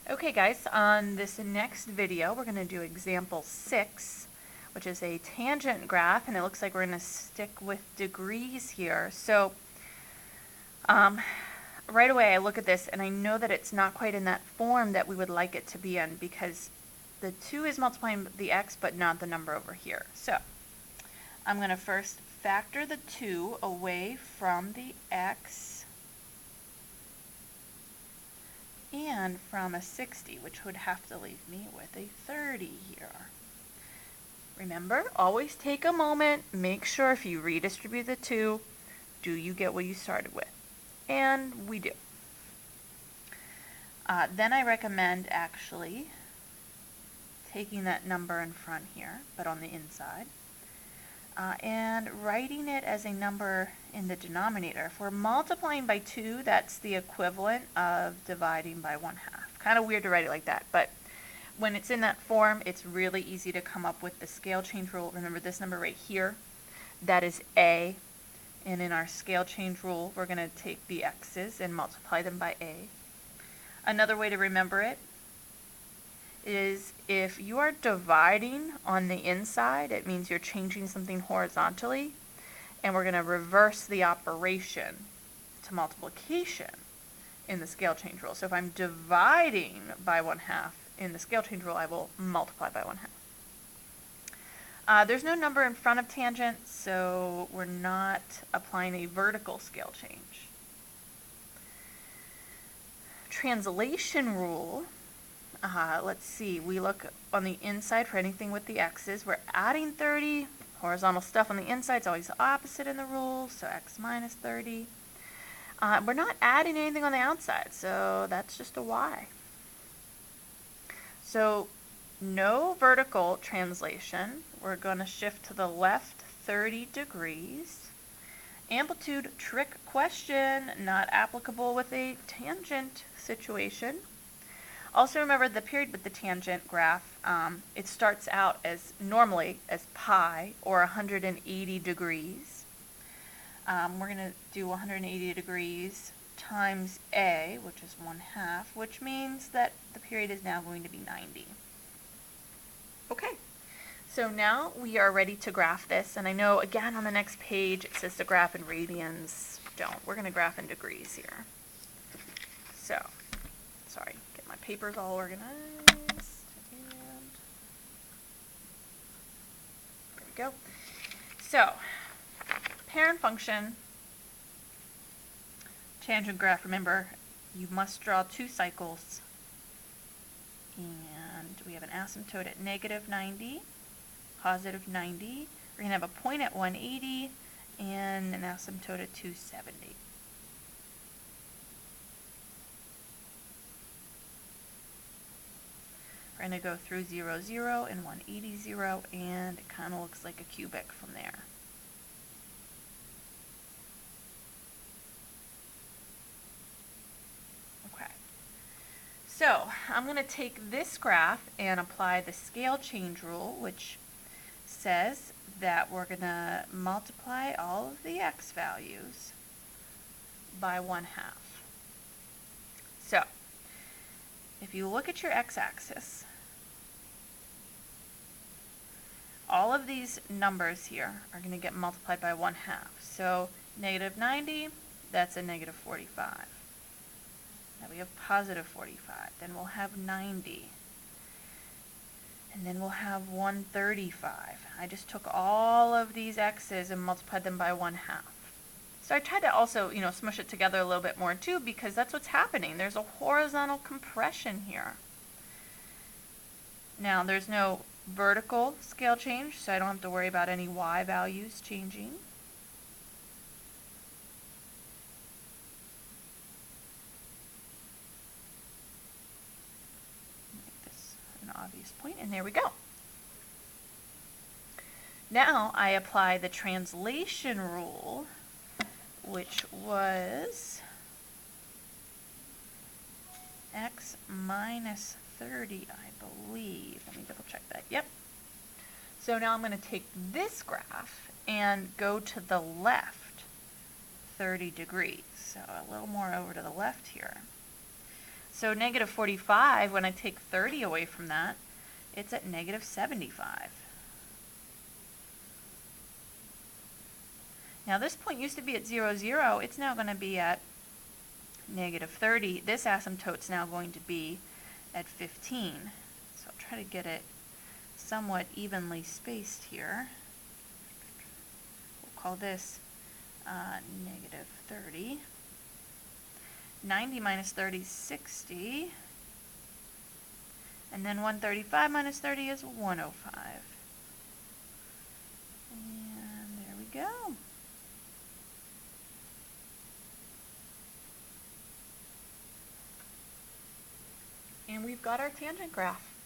Okay guys, on this next video we're going to do example 6, which is a tangent graph, and it looks like we're going to stick with degrees here. So right away I look at this and I know that it's not quite in that form that we would like it to be in, because the 2 is multiplying the x but not the number over here. So I'm going to first factor the 2 away from the x and from a 60, which would have to leave me with a 30 here. Remember, always take a moment, make sure if you redistribute the 2, do you get what you started with? And we do. Then I recommend actually taking that number in front here, but on the inside, and writing it as a number in the denominator. If we're multiplying by 2, that's the equivalent of dividing by 1/2. Kind of weird to write it like that, but when it's in that form, it's really easy to come up with the scale change rule. Remember this number right here, that is a, and in our scale change rule, we're going to take the x's and multiply them by a. Another way to remember it is if you are dividing on the inside, it means you're changing something horizontally, and we're going to reverse the operation to multiplication in the scale change rule. So if I'm dividing by 1/2 in the scale change rule, I will multiply by 1/2. There's no number in front of tangent, so we're not applying a vertical scale change. Translation rule. Let's see, we look on the inside for anything with the x's. We're adding 30. Horizontal stuff on the inside is always the opposite in the rule, so x minus 30. We're not adding anything on the outside, so that's just a y. So no vertical translation. We're going to shift to the left 30 degrees. Amplitude trick question, not applicable with a tangent situation. Also remember the period with the tangent graph, it starts out as normally as pi, or 180 degrees. We're going to do 180 degrees times a, which is 1/2, which means that the period is now going to be 90. Okay, so now we are ready to graph this, and I know again on the next page it says to graph in radians. Don't. We're going to graph in degrees here. So, sorry. My paper's all organized, and there we go. So, parent function, tangent graph, remember, you must draw 2 cycles, and we have an asymptote at -90, positive 90. We're going to have a point at 180, and an asymptote at 270. We're going to go through 0, 0, and 180, 0, and it kind of looks like a cubic from there. Okay. So I'm going to take this graph and apply the scale change rule, which says that we're going to multiply all of the x values by 1/2. So if you look at your x-axis, all of these numbers here are going to get multiplied by 1/2. So -90, that's a -45. Now we have +45. Then we'll have 90. And then we'll have 135. I just took all of these x's and multiplied them by 1/2. So I tried to also, smush it together a little bit more too, because that's what's happening. There's a horizontal compression here. Now there's no vertical scale change, so I don't have to worry about any y values changing. Make this an obvious point, and there we go. Now I apply the translation rule, which was x minus 30, I believe. Let me double check that. Yep. So now I'm going to take this graph and go to the left 30 degrees. So a little more over to the left here. So negative 45, when I take 30 away from that, it's at negative 75. Now this point used to be at 0, 0. It's now going to be at negative 30. This asymptote's now going to be at 15. So I'll try to get it somewhat evenly spaced here. We'll call this negative 30. 90 minus 30 is 60. And then 135 minus 30 is 105. And there we go. And we've got our tangent graph.